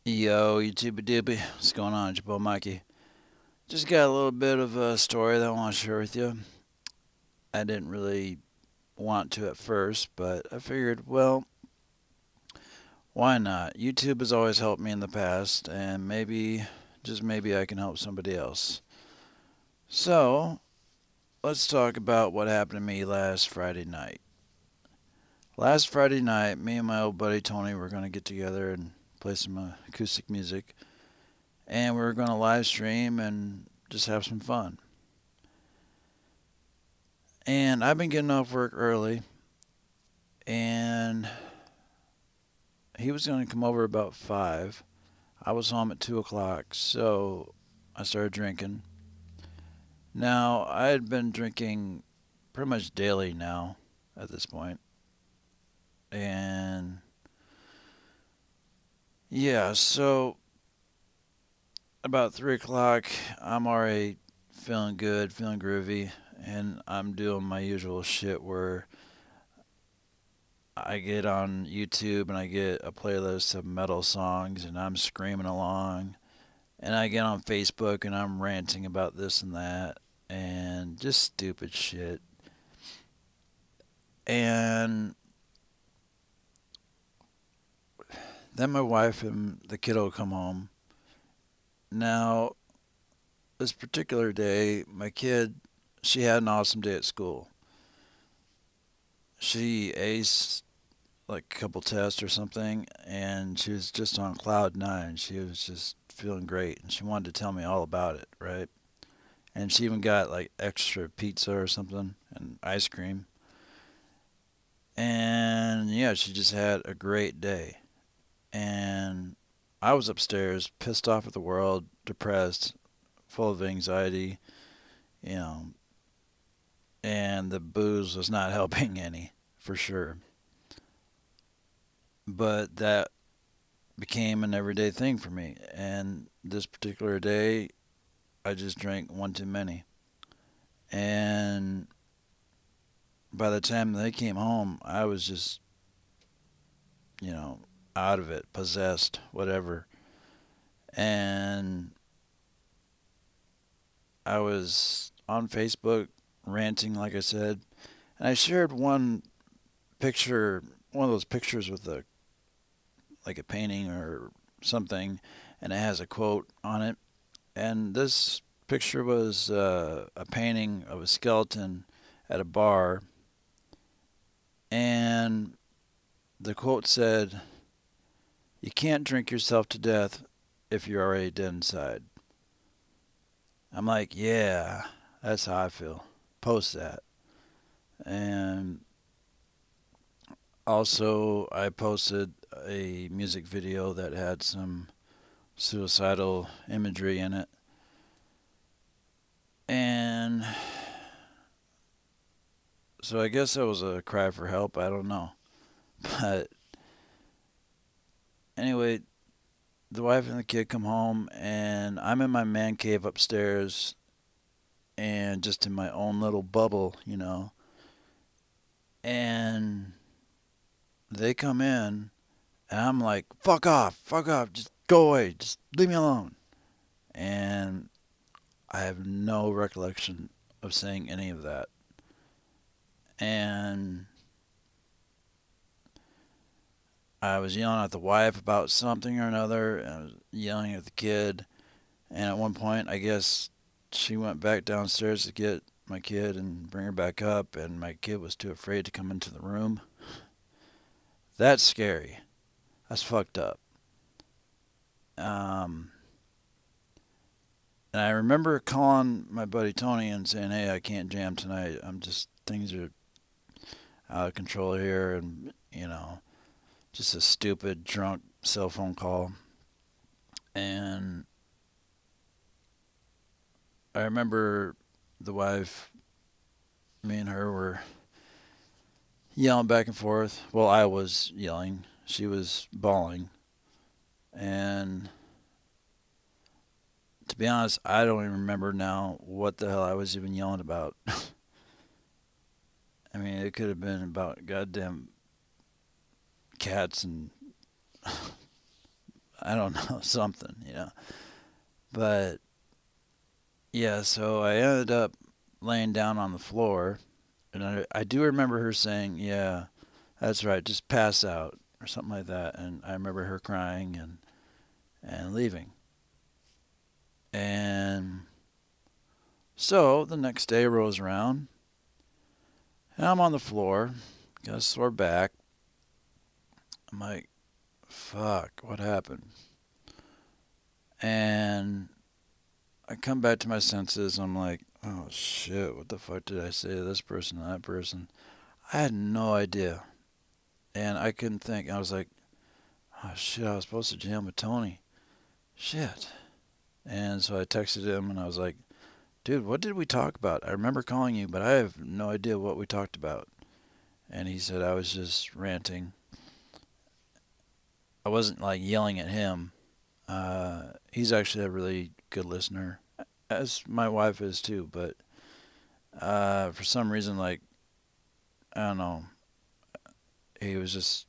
Yo, YouTube Doobie, what's going on? It's your boy Mikey. Just got a little bit of a story that I want to share with you. I didn't really want to at first, but I figured, well, why not? YouTube has always helped me in the past, and maybe, just maybe, I can help somebody else. So, let's talk about what happened to me last Friday night. Last Friday night, me and my old buddy Tony were going to get together and play some acoustic music, and we were going to live stream and just have some fun. And I've been getting off work early, and he was going to come over about 5. I was home at 2 o'clock, so I started drinking. Now, I had been drinking pretty much daily now at this point. And yeah, so about 3 o'clock, I'm already feeling good, feeling groovy, and I'm doing my usual shit where I get on YouTube and I get a playlist of metal songs and I'm screaming along. And I get on Facebook and I'm ranting about this and that and just stupid shit. And then my wife and the kiddo come home. Now, this particular day, my kid, she had an awesome day at school. She aced like a couple tests or something, and she was just on cloud nine. She was just feeling great, and she wanted to tell me all about it, right? And she even got like extra pizza or something and ice cream. And yeah, she just had a great day. And I was upstairs, pissed off at the world, depressed, full of anxiety, you know, and the booze was not helping any, for sure. But that became an everyday thing for me. And this particular day, I just drank one too many. And by the time they came home, I was just, you know, out of it, possessed, whatever. And I was on Facebook ranting, like I said. And I shared one picture, one of those pictures with a like a painting or something, and it has a quote on it. And this picture was a painting of a skeleton at a bar, and the quote said, "You can't drink yourself to death if you're already dead inside." I'm like, yeah, that's how I feel. Post that. And also, I posted a music video that had some suicidal imagery in it. And so I guess that was a cry for help. I don't know. But anyway, the wife and the kid come home, and I'm in my man cave upstairs and just in my own little bubble, you know. And they come in, and I'm like, fuck off, just go away, just leave me alone. And I have no recollection of saying any of that. And I was yelling at the wife about something or another, and I was yelling at the kid. And at one point, I guess she went back downstairs to get my kid and bring her back up, and my kid was too afraid to come into the room. That's scary. That's fucked up. Um, and I remember calling my buddy Tony and saying, "Hey, I can't jam tonight. I'm just things are out of control here, and just a stupid drunk cell phone call." And I remember the wife, me and her were yelling back and forth. Well, I was yelling. She was bawling. And to be honest, I don't even remember now what the hell I was even yelling about. I mean, it could have been about goddamn cats and I don't know, something, But yeah, so I ended up laying down on the floor, and I do remember her saying, "Yeah, that's right, just pass out," or something like that. And I remember her crying and leaving. And so the next day rolls around, and I'm on the floor, got a sore back. I'm like, fuck, what happened? And I come back to my senses. I'm like, oh shit, what the fuck did I say to this person and that person? I had no idea. And I couldn't think. I was like, oh shit, I was supposed to jam with Tony. Shit. And so I texted him and I was like, dude, what did we talk about? I remember calling you, but I have no idea what we talked about. And he said I was just ranting. I wasn't like yelling at him. He's actually a really good listener, as my wife is too. But for some reason, like, I don't know, he was just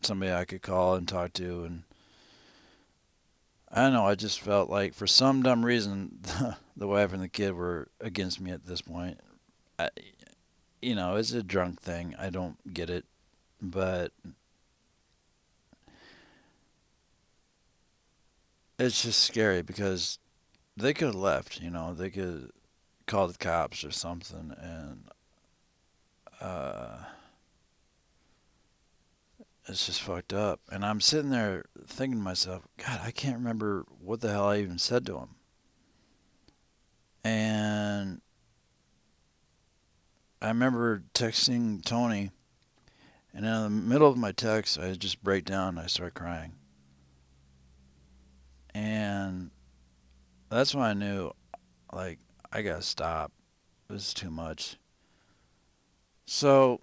somebody I could call and talk to, and I don't know. I just felt like for some dumb reason, the wife and the kid were against me at this point. I, it's a drunk thing. I don't get it, but it's just scary because they could have left. They could call the cops or something, and uh, it's just fucked up. And I'm sitting there thinking to myself, God, I can't remember what the hell I even said to him. And I remember texting Tony, and in the middle of my text, I just break down and I start crying. And that's when I knew, like, I gotta stop. This is too much. So,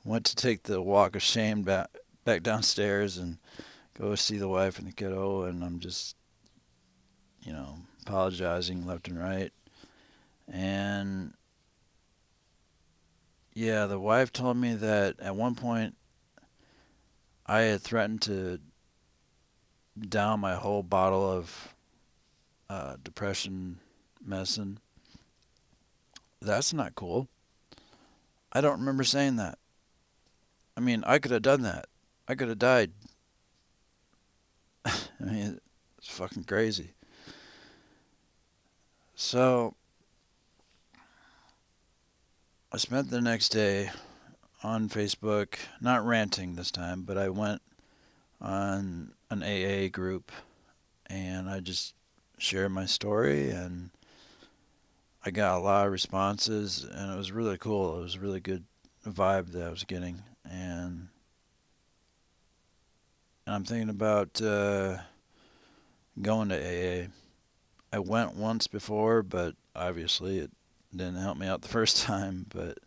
went to take the walk of shame back downstairs and go see the wife and the kiddo, and I'm just, apologizing left and right. And yeah, the wife told me that at one point I had threatened to down my whole bottle of depression medicine. That's not cool. I don't remember saying that. I mean, I could have done that. I could have died. I mean, it's fucking crazy. So, I spent the next day on Facebook, not ranting this time, but I went on an AA group and I just shared my story, and I got a lot of responses, and it was really cool. It was a really good vibe that I was getting, and I'm thinking about going to AA. I went once before, but obviously it didn't help me out the first time. But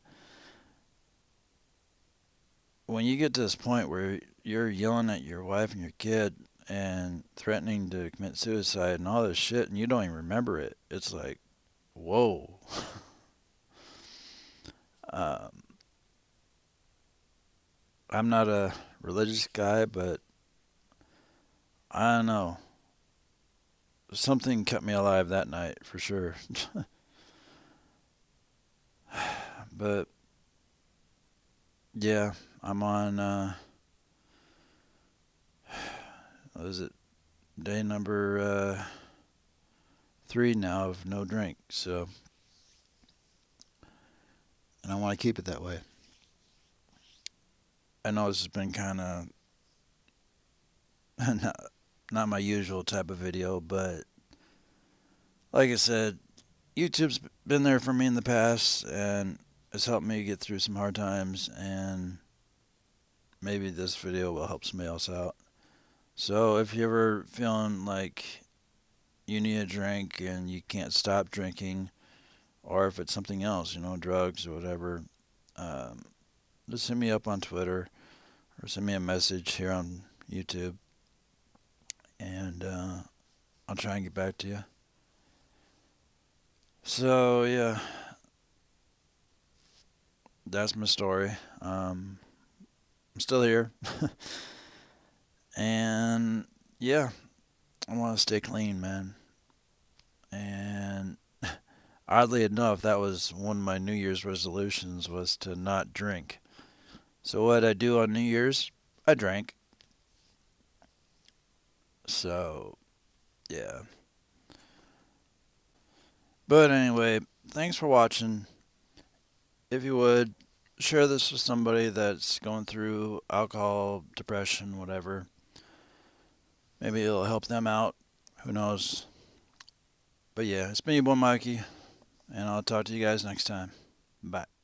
when you get to this point where you're yelling at your wife and your kid and threatening to commit suicide and all this shit, and you don't even remember it, it's like, whoa. um, I'm not a religious guy, but I don't know. Something kept me alive that night for sure. But yeah, I'm on what is it? Day number 3 now of no drink. So, and I want to keep it that way. I know this has been kind of not my usual type of video, but like I said, YouTube's been there for me in the past, and it's helped me get through some hard times, and maybe this video will help somebody else out. So if you're ever feeling like you need a drink and you can't stop drinking, or if it's something else, drugs or whatever, um, just hit me up on Twitter or send me a message here on YouTube, and I'll try and get back to you. So yeah, that's my story. I'm still here, and yeah, I want to stay clean, man. And oddly enough, that was one of my New Year's resolutions was to not drink. So what I do on New Year's, I drank. So yeah. But anyway, thanks for watching. If you would, share this with somebody that's going through alcohol, depression, whatever. Maybe it'll help them out. Who knows? But yeah, it's been your boy Mikey, and I'll talk to you guys next time. Bye.